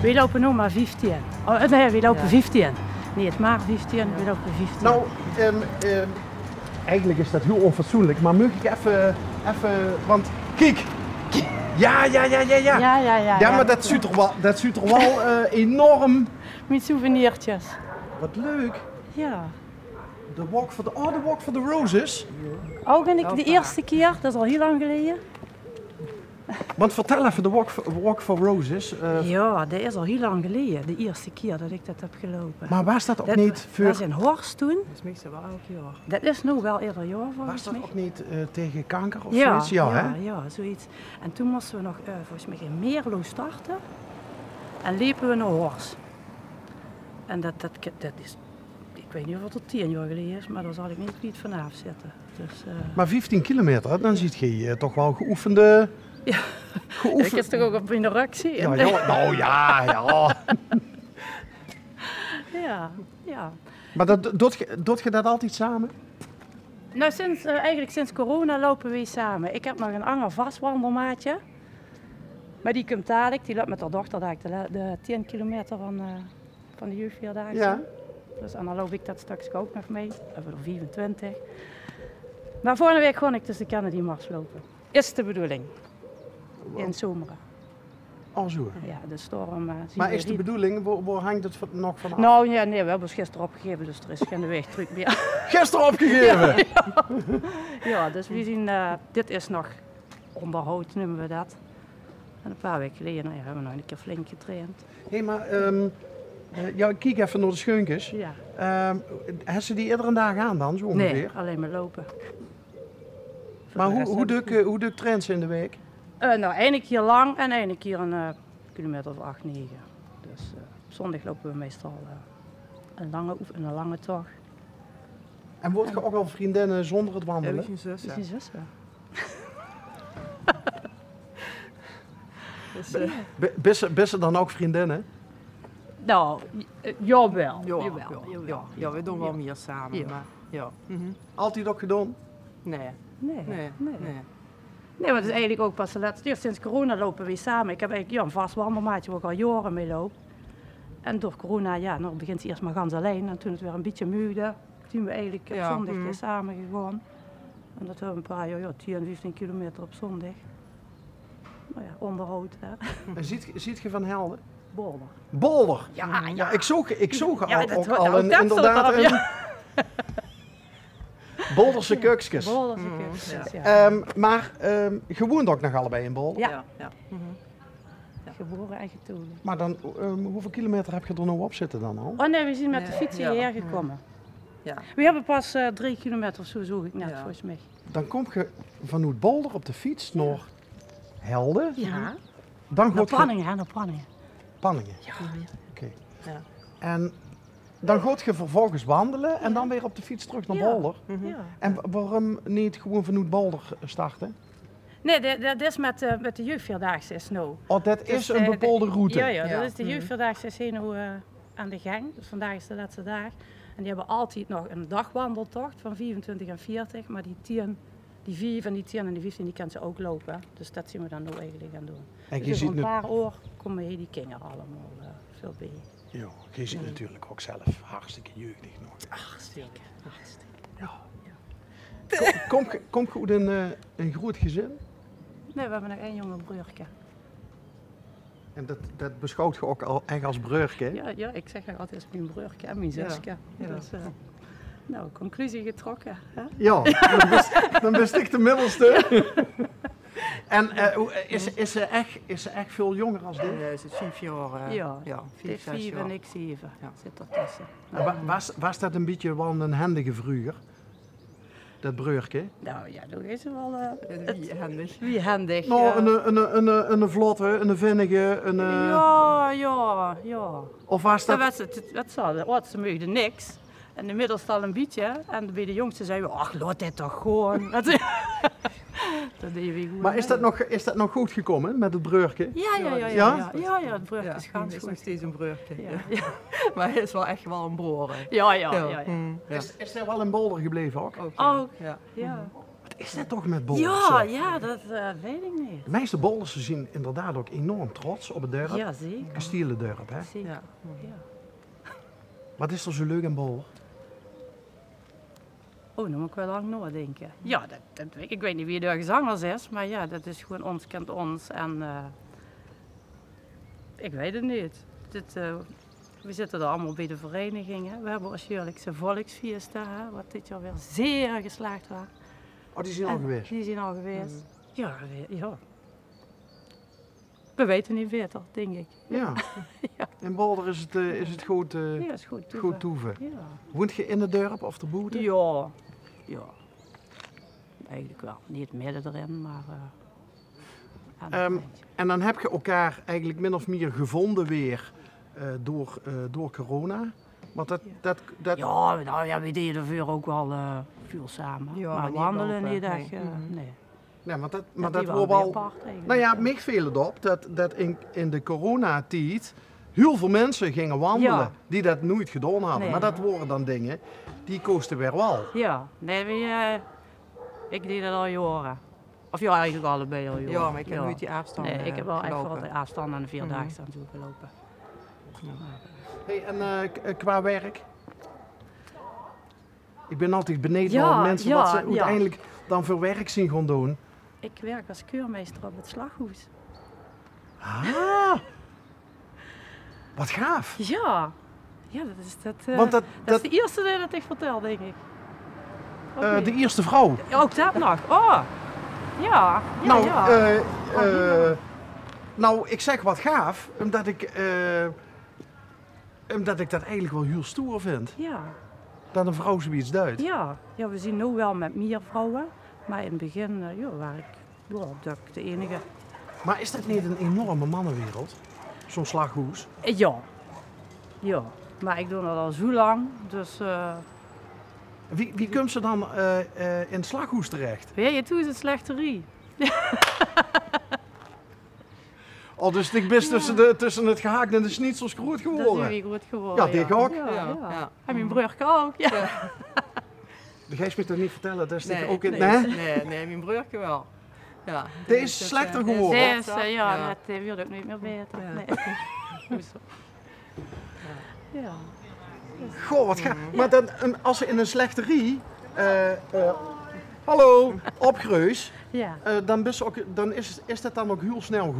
We lopen nu maar 15. Oh, nee, we lopen 15. Nee, het maar 15, we lopen 15. Nou, eigenlijk is dat heel onfatsoenlijk, maar moet ik even, want kijk. Ja. Ja, maar dat ziet er wel enorm. Met souvenirtjes. Wat leuk. Ja. De Walk for the Roses. Ook en ik de eerste keer, dat is al heel lang geleden. Want vertel even de Walk for Roses. Ja, dat is al heel lang geleden, de eerste keer dat ik dat heb gelopen. Maar was dat ook niet voor... Dat is in Horst toen. Dat is meestal wel elk jaar. Dat is nu wel ieder jaar Was volgens dat mij. ook niet tegen kanker of Ja, zoiets? ja, zoiets. En toen moesten we nog volgens mij in Meerlo starten. En liepen we naar Horst. En dat is, ik weet niet of het 10 jaar geleden is, maar daar zal ik niet vanaf zitten. Dus, Maar 15 kilometer, dan ziet je toch wel geoefende... ja, ik is toch ook op mijn rug zien. Ja, nou ja. Ja. Maar doet je dat altijd samen? Nou, eigenlijk sinds corona lopen we samen. Ik heb nog een ander vastwandelmaatje. Maar die komt dadelijk, die loopt met haar dochter de 10 kilometer van de jeugdvierdaagse. Ja. Dus, en dan loop ik dat straks ook nog mee, over de 24. Maar volgende week ga ik dus de Kennedy Mars lopen. Is de bedoeling. In Zomeren. Oh zo. Ja, de storm. Maar is de bedoeling, waar hangt het nog vanaf? Nou ja, nee, we hebben het gisteren opgegeven, dus er is geen wegdruk meer. Gisteren opgegeven! Ja, dus we zien, dit is nog onderhoud, noemen we dat. En een paar weken geleden hebben we nog een keer flink getraind. Hé, maar ja, ik kijk even naar de scheunkes. Ja. Hebben ze die iedere dag aan dan, zo ongeveer? Nee, alleen maar lopen. Maar hoe druk traint ze in de week? Nou, één keer lang en één keer een kilometer of 8, 9. Dus op zondag lopen we meestal een lange tocht. En wordt je ook al vriendinnen zonder het Heb wandelen? ik geen zus? Is je zus wel? Dus, Ben ze dan ook vriendinnen? Nou, jawel. Ja, we doen wel meer samen. Ja. Maar, ja. Altijd ook gedaan? Nee. Nee. Nee. Nee, maar het is eigenlijk ook pas de laatste. Sinds corona lopen we samen. Ik heb eigenlijk een vast wandelmaatje waar ik al jaren mee loop. En door corona, ja, dan begint ze eerst maar ganz alleen. En toen het weer een beetje muurde, toen we eigenlijk op zondag weer samen gegaan. En dat hebben we een paar jaar, 10, 15 kilometer op zondag. Nou ja, onderhoud. Hè. En ziet je van Helden? Bolder. Bolder! Ja. Ik zoog Ja, inderdaad een Bolderse kuksjes. Bolderse kuksjes, ja. Maar je woont ook nog allebei in Bolder? Ja. Ja. Geboren en getogen. Maar dan, hoeveel kilometer heb je er nou op zitten dan al? Oh nee, we zijn met de fiets hierheen gekomen. Ja. We hebben pas 3 kilometer of zo, zoog ik net volgens mij. Dan kom je vanuit Bolder op de fiets naar Helden. Ja. Dan Naar Panningen, naar Panningen. Panningen. Ja. Oké. Ja. En dan gaat je vervolgens wandelen en dan weer op de fiets terug naar Bolder. Ja. En waarom niet gewoon vanuit Bolder starten? Nee, dat is met de jeugdvierdaagse is nou. Oh, dat Dus, is een bepaalde route? Ja, dat is de jeugdvierdaagse is hier nu aan de gang. Dus vandaag is de laatste dag. En die hebben altijd nog een dagwandeltocht van 24 en 40. Maar die 10, die 4 van die 10 en die 15, die kan ze ook lopen. Dus dat zien we dan nu eigenlijk gaan doen. En Dus over een paar uur komen hier die kinderen allemaal veel bij. Ja, je ziet natuurlijk ook zelf hartstikke jeugdig nog. Hartstikke. Ja. Kom je uit een groot gezin? Nee, we hebben nog 1 jonge broertje. En dat beschouwt je ook al echt als broertje? Ja, ik zeg altijd als mijn broertje en mijn zusje. Ja. Dus, nou, conclusie getrokken. Hè? Ja, dan ben ik de middelste. En is ze echt veel jonger als dit? Ze is 5 jaar. Ja, 5, 6 4 jaar. en ik 7 Ja. zit ertussen. Was dat een beetje wel een handige vroeger? Dat broertje? Nou ja, dat is wel Wie handig. wie handig. Nou, een vlotte, een vinnige, een... Ja. Of was Dat dat... was het. Wat zal de oudste meugde niks. En de middelste al een beetje. En bij de jongste zeiden we, ach, laat dit toch gewoon. Dat deed we goed. Maar is dat nog goed gekomen met het broertje? Ja, het broertje is Hij ganz is nog goed. steeds een broertje. Ja. Maar hij is wel echt wel een broer. Hè. Ja. Ja. Is hij wel in Bolder gebleven ook? Ook, Ook. Ja. Ja. is dat toch met Boldersen? Ja, ja, dat weet ik niet. De meeste Boldersen zijn inderdaad ook enorm trots op het dorp. Ja, zeker. Kastielendorp, hè? Zeker. Ja. Ja. Wat is er zo leuk in Bolder? Oh, dan moet ik wel lang nadenken. Ja, ik weet niet wie de gezangers is, maar ja, dat is gewoon ons kent ons. En ik weet het niet. We zitten er allemaal bij de verenigingen. We hebben als jaarlijkse volksfeesten, hè, wat dit jaar weer zeer geslaagd was. Oh, die zijn al geweest? Die zijn al geweest. Ja, ja. We weten niet beter, denk ik. Ja. Ja. In Bolder is het goed, Ja, is goed toeven. goed toeven. Ja. Woont je in het dorp of de boete? Ja. Ja. Eigenlijk wel. Niet midden erin, maar aan het randje. En dan heb je elkaar eigenlijk min of meer gevonden weer door corona. Want dat... Ja, nou ja, we deden vroeger ook wel veel samen. Ja, maar maar niet wandelen lopen, niet echt, nee. nee. Ja, maar dat die wordt waren wel... weer apart eigenlijk. Nou ja, mij viel het op dat in de coronatijd heel veel mensen gingen wandelen Ja. die dat nooit gedaan hadden. Nee. Maar dat worden dan dingen die kosten weer wel. Ja, nee, ik deed dat al jaren. Of ja, eigenlijk allebei al jaren. Ja, maar ik heb nooit die afstand Nee, ik heb wel echt gelopen. voor de afstand aan de 4-daagse aan toe gelopen. Hey, en qua werk? Ik ben altijd beneden Ja, van mensen ja, wat ze ja. uiteindelijk dan voor werk zien gaan doen. Ik werk als keurmeester op het slaghuis. Ah, wat gaaf. Ja, ja, dat is dat. Want Dat is de eerste die dat ik vertel, denk ik. Of niet? de eerste vrouw. Ook dat nog. Oh, ja. Nou, ja. nou, ik zeg wat gaaf, omdat ik dat eigenlijk wel heel stoer vind. Ja. Dat een vrouw zoiets duidt. Ja. Ja, we zien nu wel met meer vrouwen. Maar in het begin waar ik de enige. Maar is dat niet een enorme mannenwereld? Zo'n slaghoes? Ja. Ja. Maar ik doe dat al zo lang. Dus Wie komt ze dan in het slaghoes terecht? weet je, toen is het slechterie. Oh, dus ik ben tussen het gehaakt en de schnitzels groot Dat is geworden. weer goed geworden. Ja, die ook. Ja, Ja, ja. ja. En mijn broertje ook. Ja. Dat ga je me toch niet vertellen? Dat is toch ook in... Nee, mijn broertje wel. Ja, Deze is slechter geworden. Zij is, ja, Ja. dat wil ook niet meer beter. Ja. Nee. Hoezo? Ja. Goh, wat gaaf. Maar dan, als ze in een slechterie... hallo, opgreus. Ja. Dan is dat dan ook heel snel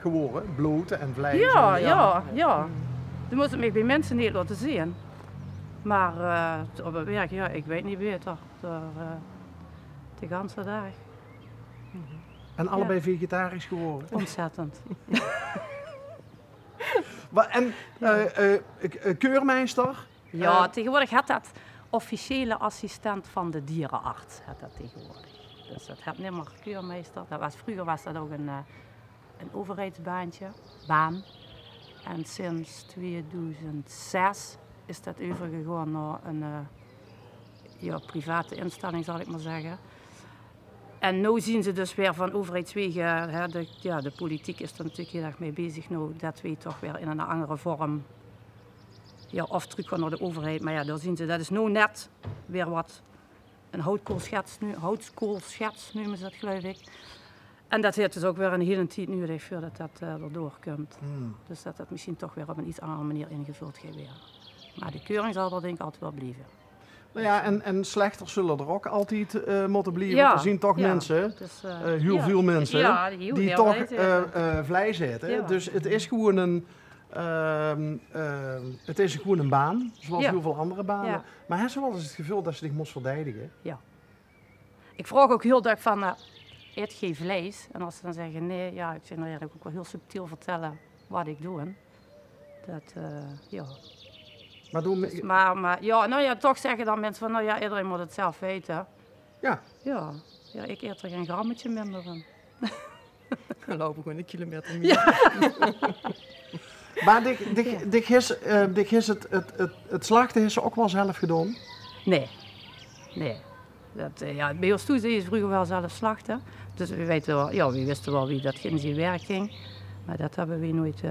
geworden. Bloten en vlees. Ja, en, ja. Dan moet het mij bij mensen niet laten zien. Maar op het werk, ja, ik weet niet beter. De ganse dag. En allebei vegetarisch geworden. Ontzettend. En keurmeester? Ja, tegenwoordig had dat officiële assistent van de dierenarts. Had dat tegenwoordig. Dus dat had niet meer keurmeester. Vroeger was dat ook een overheidsbaantje. Baan. En sinds 2006 is dat overgegaan naar een private instelling, zal ik maar zeggen. En nu zien ze dus weer van overheidswegen, hè, de politiek is er natuurlijk heel erg mee bezig nu, dat we toch weer in een andere vorm, of terug gaan naar de overheid. Maar ja, daar zien ze, dat is nu net weer wat, een houtskoolschets noemen ze dat, geloof ik. En dat heeft dus ook weer een hele tijd nodig voordat dat erdoor komt. Dus dat dat misschien toch weer op een iets andere manier ingevuld gaat worden. Maar de keuring zal er denk ik altijd wel blijven. Nou ja, en slechters zullen er ook altijd moeten blijven. Ja, Er zien toch ja. mensen, Dus, heel veel mensen, Ja, die heel toch veel vlees eten. Ja. Dus het is gewoon een baan, zoals Ja. heel veel andere banen. Ja. Maar hebben ze wel eens het gevoel dat ze zich moest verdedigen? Ik vraag ook heel duidelijk van, eet geen vlees. En als ze dan zeggen nee, ja, ik zeg nou ja, dat ook wel heel subtiel vertellen wat ik doe. Dat, ja. Maar Dus, maar ja, nou ja, toch zeggen dan mensen van, nou ja, iedereen moet het zelf weten. Ja. Ja, ik eet er geen grammetje minder van. We lopen gewoon een kilometer meer. Maar dik is het slachten is ze ook wel zelf gedaan? Nee. Dat, bij ons toe is vroeger wel zelf slachten. Dus we wisten wel wie dat in zijn werk ging. Maar dat hebben we nooit,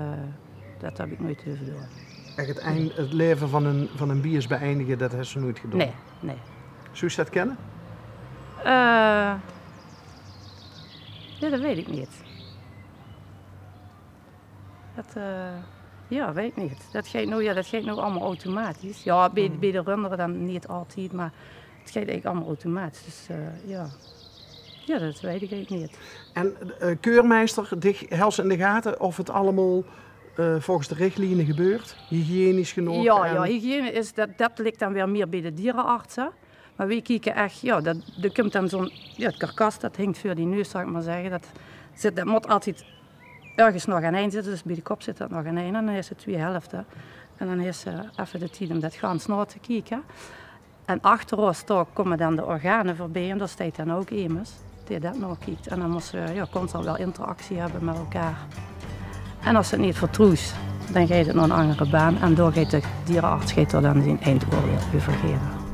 dat heb ik nooit gedaan. Echt het leven van een bier beëindigen, dat heeft ze nooit gedaan? Nee. Zou je dat kennen? Ja, dat weet ik niet. Dat, ja, weet ik niet. Dat gaat nou allemaal automatisch. Ja, bij de runderen dan niet altijd, maar het gaat eigenlijk allemaal automatisch. Dus ja, dat weet ik eigenlijk niet. En keurmeester, houdt ze in de gaten of het allemaal volgens de richtlijnen gebeurt? Hygiënisch genoeg? Ja, hygiëne is, dat ligt dan weer meer bij de dierenartsen. Maar wij kijken echt, ja, er komt dan zo'n, ja, het karkas, dat hangt voor die neus, zou ik maar zeggen. Dat moet altijd ergens nog aan één zitten, dus bij de kop zit dat nog aan één. En dan is het 2 helften. En dan is even de tijd om dat gans naar te kijken. En achter ons komen dan de organen voorbij en daar staat dan ook immers die dat nog kijkt. En dan moet ze constant wel interactie hebben met elkaar. En als het niet vertroest, dan gaat het naar een andere baan. En door gaat de dierenarts er dan zijn eindoordeel over geven.